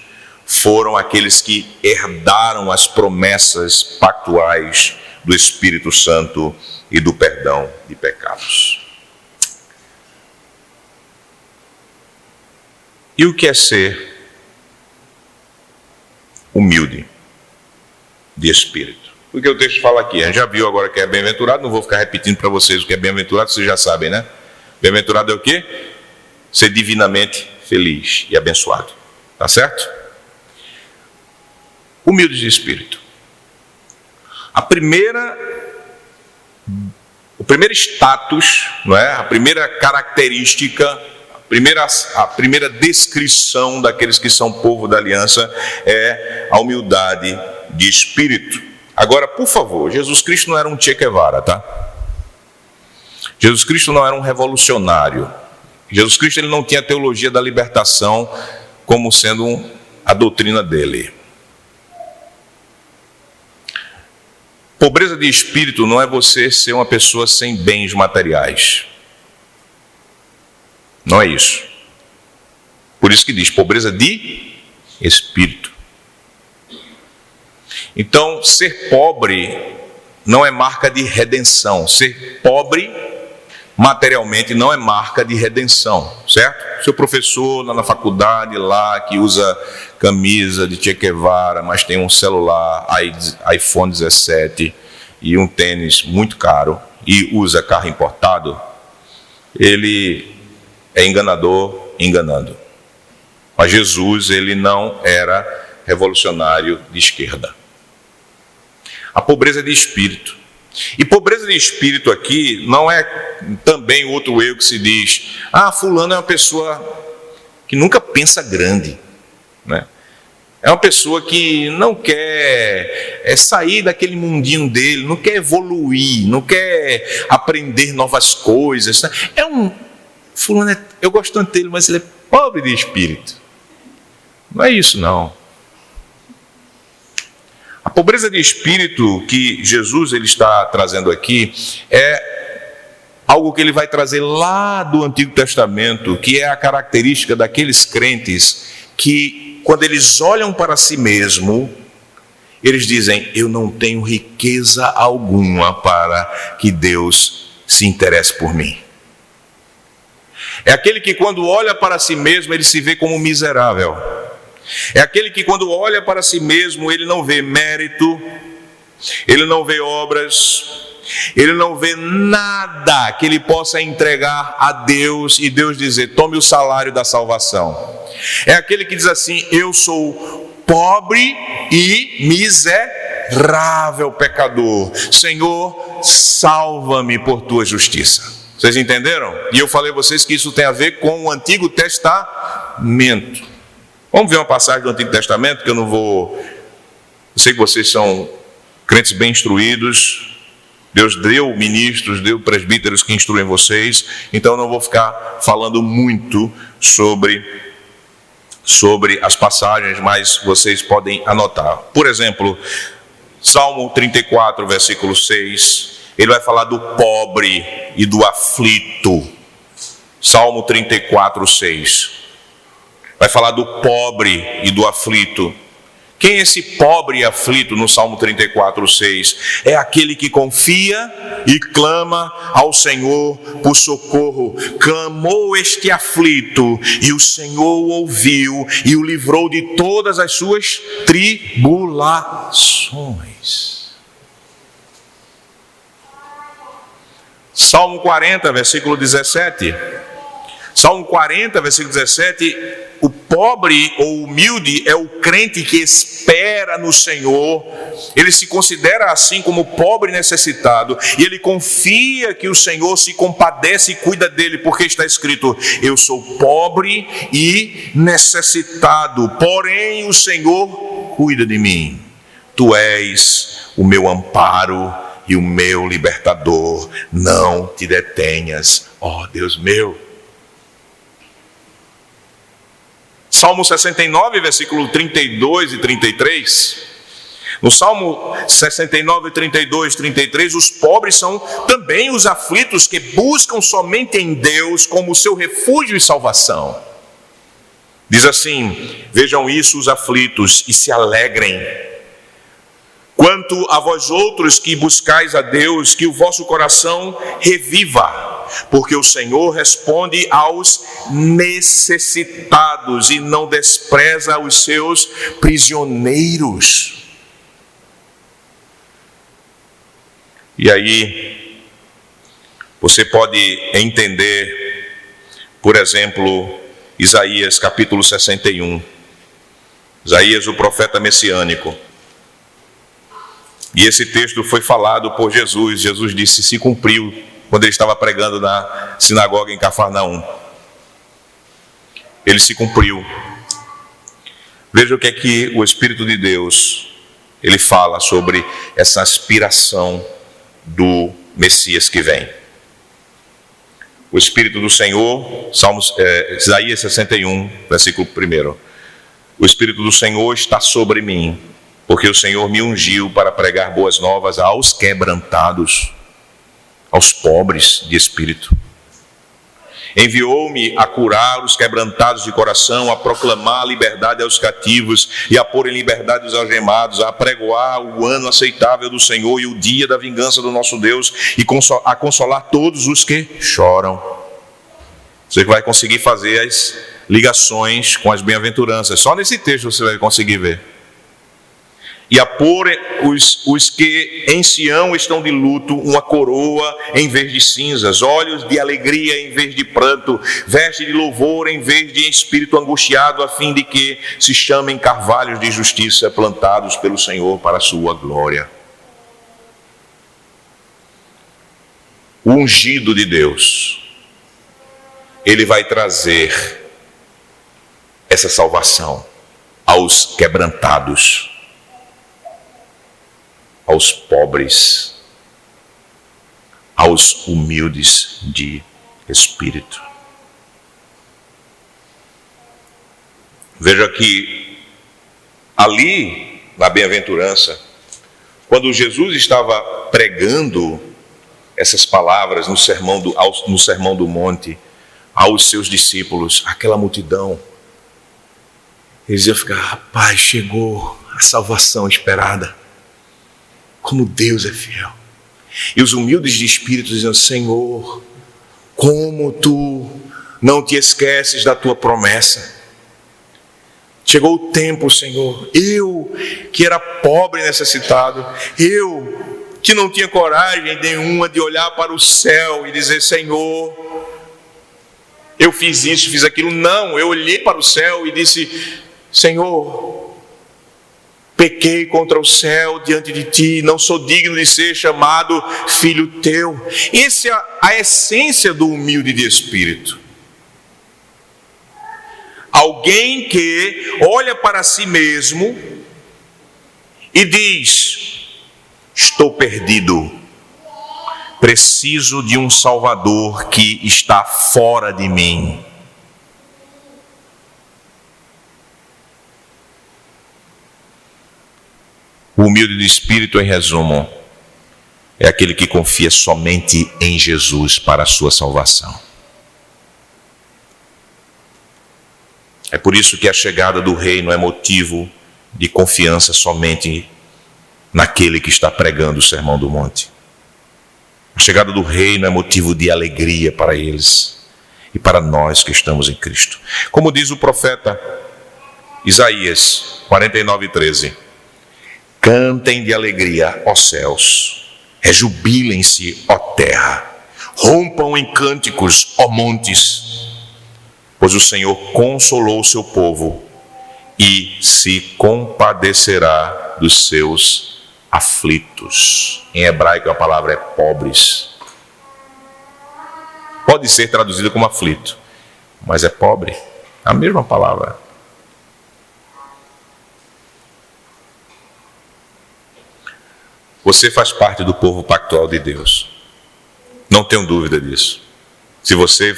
foram aqueles que herdaram as promessas pactuais do Espírito Santo e do perdão de pecados. E o que é ser humilde de espírito? Porque o texto fala aqui, a gente já viu agora que é bem-aventurado, não vou ficar repetindo para vocês o que é bem-aventurado, vocês já sabem, né? Bem-aventurado é o quê? Ser divinamente feliz e abençoado. Tá certo? Humilde de espírito. O primeiro status, não é? A primeira característica, a primeira descrição daqueles que são povo da aliança é a humildade de espírito. Agora, por favor, Jesus Cristo não era um Che Guevara, tá? Jesus Cristo não era um revolucionário. Jesus Cristo ele não tinha a teologia da libertação como sendo a doutrina dele. Pobreza de espírito não é você ser uma pessoa sem bens materiais. Não é isso. Por isso que diz pobreza de espírito. Então, ser pobre não é marca de redenção. Ser pobre materialmente não é marca de redenção, certo? Seu professor lá na faculdade, lá que usa camisa de Che Guevara, mas tem um celular iPhone 17 e um tênis muito caro e usa carro importado, ele é enganador enganando. Mas Jesus, ele não era revolucionário de esquerda. A pobreza de espírito. E pobreza de espírito aqui não é também outro erro que se diz, fulano é uma pessoa que nunca pensa grande, né? É uma pessoa que não quer sair daquele mundinho dele, não quer evoluir, não quer aprender novas coisas, né? Fulano, eu gosto tanto dele, mas ele é pobre de espírito. Não é isso não. A pobreza de espírito que Jesus ele está trazendo aqui é algo que ele vai trazer lá do Antigo Testamento, que é a característica daqueles crentes que, quando eles olham para si mesmo, eles dizem, eu não tenho riqueza alguma para que Deus se interesse por mim. É aquele que quando olha para si mesmo, ele se vê como miserável. É aquele que quando olha para si mesmo, ele não vê mérito, ele não vê obras, ele não vê nada que ele possa entregar a Deus e Deus dizer, tome o salário da salvação. É aquele que diz assim, eu sou pobre e miserável pecador. Senhor, salva-me por tua justiça. Vocês entenderam? E eu falei a vocês que isso tem a ver com o Antigo Testamento. Vamos ver uma passagem do Antigo Testamento, que eu sei que vocês são crentes bem instruídos, Deus deu ministros, deu presbíteros que instruem vocês, então eu não vou ficar falando muito sobre as passagens, mas vocês podem anotar. Por exemplo, Salmo 34, versículo 6, ele vai falar do pobre e do aflito. Salmo 34, 6. Vai falar do pobre e do aflito. Quem é esse pobre e aflito no Salmo 34, 6? É aquele que confia e clama ao Senhor por socorro. Clamou este aflito e o Senhor o ouviu e o livrou de todas as suas tribulações. Salmo 40, versículo 17. Salmo 40, versículo 17, o pobre ou humilde é o crente que espera no Senhor, ele se considera assim como pobre e necessitado, e ele confia que o Senhor se compadece e cuida dele, porque está escrito, eu sou pobre e necessitado, porém o Senhor cuida de mim. Tu és o meu amparo e o meu libertador. Não te detenhas, ó Deus meu. Salmo 69, versículo 32 e 33. No Salmo 69, 32 e 33, os pobres são também os aflitos que buscam somente em Deus como seu refúgio e salvação. Diz assim: vejam isso os aflitos e se alegrem. Quanto a vós outros que buscais a Deus, que o vosso coração reviva, porque o Senhor responde aos necessitados e não despreza os seus prisioneiros. E aí, você pode entender, por exemplo, Isaías capítulo 61. Isaías, o profeta messiânico. E esse texto foi falado por Jesus. Jesus disse, se cumpriu, quando ele estava pregando na sinagoga em Cafarnaum. Ele se cumpriu. Veja o que é que o Espírito de Deus, ele fala sobre essa aspiração do Messias que vem. O Espírito do Senhor, Isaías 61, versículo 1. O Espírito do Senhor está sobre mim, porque o Senhor me ungiu para pregar boas novas aos quebrantados, aos pobres de espírito. Enviou-me a curar os quebrantados de coração, a proclamar a liberdade aos cativos e a pôr em liberdade os algemados, a apregoar o ano aceitável do Senhor e o dia da vingança do nosso Deus e a consolar todos os que choram. Você vai conseguir fazer as ligações com as bem-aventuranças. Só nesse texto você vai conseguir ver. E a pôr os que em Sião estão de luto uma coroa em vez de cinzas, olhos de alegria em vez de pranto, veste de louvor em vez de espírito angustiado, a fim de que se chamem carvalhos de justiça plantados pelo Senhor para a sua glória. O ungido de Deus, ele vai trazer essa salvação aos quebrantados, aos pobres, aos humildes de espírito. Veja que ali na bem-aventurança, quando Jesus estava pregando essas palavras no Sermão do Monte aos seus discípulos, aquela multidão, eles iam ficar, rapaz, chegou a salvação esperada. Como Deus é fiel. E os humildes de espírito diziam, Senhor, como tu não te esqueces da tua promessa. Chegou o tempo, Senhor, eu que era pobre e necessitado, eu que não tinha coragem nenhuma de olhar para o céu e dizer, Senhor, eu fiz isso, fiz aquilo. Não, eu olhei para o céu e disse, Senhor, pequei contra o céu diante de ti, não sou digno de ser chamado filho teu. Essa é a essência do humilde de espírito. Alguém que olha para si mesmo e diz, estou perdido, preciso de um Salvador que está fora de mim. O humilde de espírito, em resumo, é aquele que confia somente em Jesus para a sua salvação. É por isso que a chegada do reino é motivo de confiança somente naquele que está pregando o Sermão do Monte. A chegada do reino é motivo de alegria para eles e para nós que estamos em Cristo. Como diz o profeta Isaías 49:13. Cantem de alegria, ó céus, rejubilem-se, ó terra, rompam em cânticos, ó montes, pois o Senhor consolou o seu povo e se compadecerá dos seus aflitos. Em hebraico a palavra é pobres. Pode ser traduzida como aflito, mas é pobre, a mesma palavra. Você faz parte do povo pactual de Deus. Não tenho dúvida disso. Se você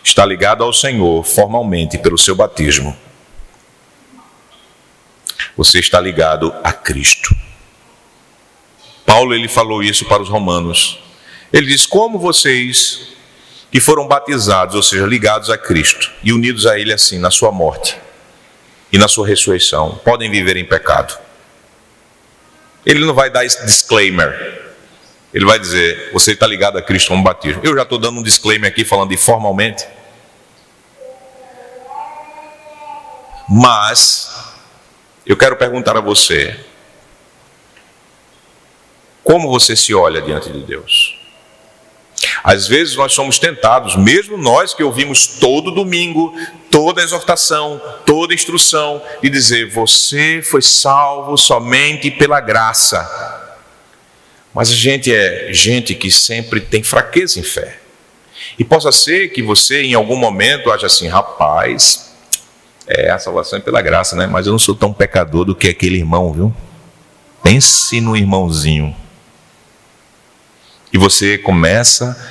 está ligado ao Senhor formalmente pelo seu batismo, você está ligado a Cristo. Paulo, ele falou isso para os romanos. Ele diz: como vocês que foram batizados, ou seja, ligados a Cristo e unidos a Ele assim, na sua morte e na sua ressurreição, podem viver em pecado? Ele não vai dar esse disclaimer. Ele vai dizer: você está ligado a Cristo como batismo. Eu já estou dando um disclaimer aqui, falando de formalmente. Mas eu quero perguntar a você: como você se olha diante de Deus? Às vezes nós somos tentados, mesmo nós que ouvimos todo domingo, toda exortação, toda instrução, de dizer: você foi salvo somente pela graça. Mas a gente é gente que sempre tem fraqueza em fé. E possa ser que você em algum momento ache assim: rapaz, a salvação é pela graça, né? Mas eu não sou tão pecador do que aquele irmão, viu? Pense no irmãozinho. E você começa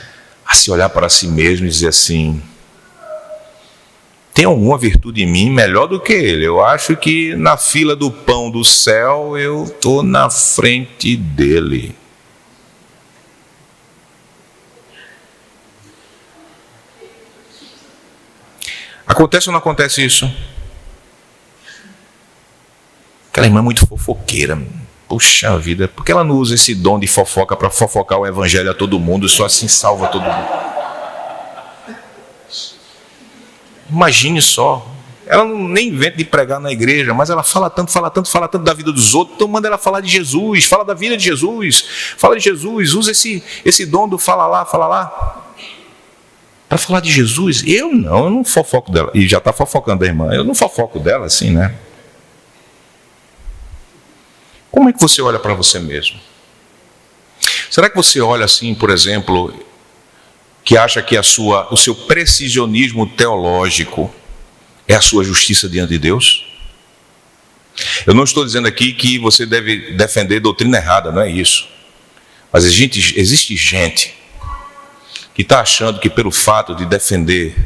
a se olhar para si mesmo e dizer assim: tem alguma virtude em mim melhor do que ele? Eu acho que na fila do pão do céu eu estou na frente dele. Acontece ou não acontece isso? Aquela irmã é muito fofoqueira. Puxa vida, por que ela não usa esse dom de fofoca para fofocar o evangelho a todo mundo, só assim salva todo mundo? Imagine só, ela nem inventa de pregar na igreja, mas ela fala tanto da vida dos outros, então manda ela falar de Jesus, fala da vida de Jesus, fala de Jesus, usa esse dom do fala lá, para falar de Jesus. Eu não fofoco dela, e já está fofocando a irmã, eu não fofoco dela assim, né? Como é que você olha para você mesmo? Será que você olha assim, por exemplo, que acha que o seu precisionismo teológico é a sua justiça diante de Deus? Eu não estou dizendo aqui que você deve defender doutrina errada, não é isso. Mas existe gente que está achando que pelo fato de defender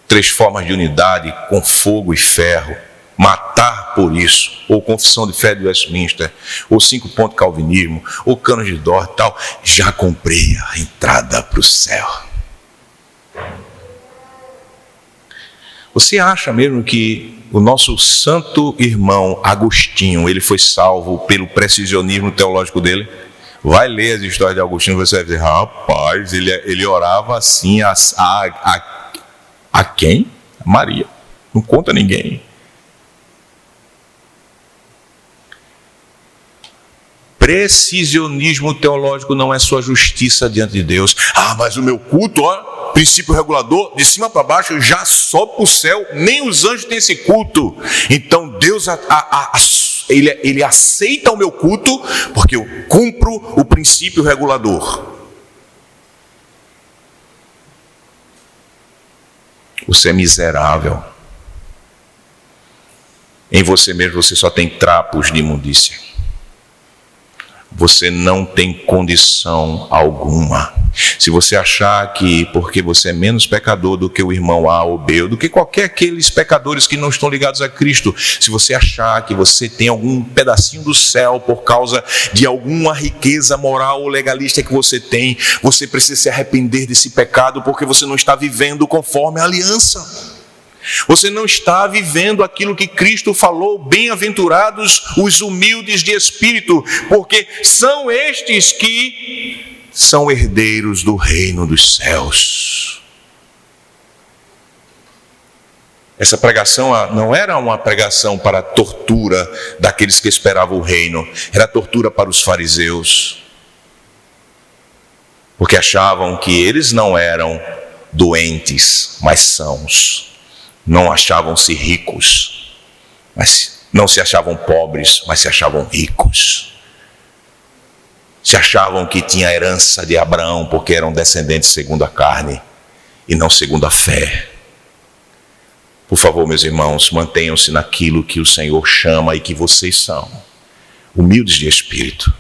3 formas de unidade com fogo e ferro, matar por isso, ou confissão de fé de Westminster, ou 5 pontos calvinismo, ou cano de Dort e tal, já comprei a entrada para o céu. Você acha mesmo que o nosso santo irmão Agostinho, ele foi salvo pelo precisionismo teológico dele? Vai ler as histórias de Agostinho, você vai dizer: rapaz, ele orava assim a quem? A Maria. Não conta a ninguém. Precisionismo teológico não é sua justiça diante de Deus. Mas o meu culto, princípio regulador, de cima para baixo, já sobe para o céu, nem os anjos têm esse culto. Então Deus ele aceita o meu culto porque eu cumpro o princípio regulador. Você é miserável. Em você mesmo você só tem trapos de imundícia. Você não tem condição alguma. Se você achar que porque você é menos pecador do que o irmão A ou B, ou do que qualquer aqueles pecadores que não estão ligados a Cristo, se você achar que você tem algum pedacinho do céu por causa de alguma riqueza moral ou legalista que você tem, você precisa se arrepender desse pecado, porque você não está vivendo conforme a aliança. Você não está vivendo aquilo que Cristo falou: bem-aventurados os humildes de espírito, porque são estes que são herdeiros do reino dos céus. Essa pregação não era uma pregação para a tortura daqueles que esperavam o reino, era tortura para os fariseus, porque achavam que eles não eram doentes, mas sãos. Não achavam-se ricos, mas não se achavam pobres, mas se achavam ricos. Se achavam que tinha a herança de Abraão, porque eram descendentes segundo a carne e não segundo a fé. Por favor, meus irmãos, mantenham-se naquilo que o Senhor chama e que vocês são: humildes de espírito.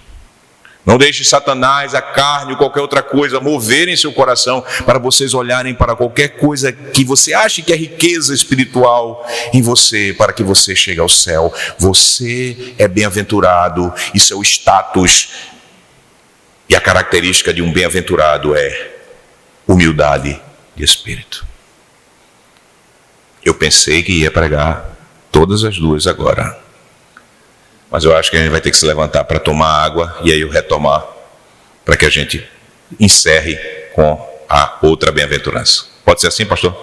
Não deixe Satanás, a carne ou qualquer outra coisa moverem seu coração para vocês olharem para qualquer coisa que você ache que é riqueza espiritual em você, para que você chegue ao céu. Você é bem-aventurado e seu status e a característica de um bem-aventurado é humildade de espírito. Eu pensei que ia pregar todas as duas agora, mas eu acho que a gente vai ter que se levantar para tomar água e aí eu retomar, para que a gente encerre com a outra bem-aventurança. Pode ser assim, pastor?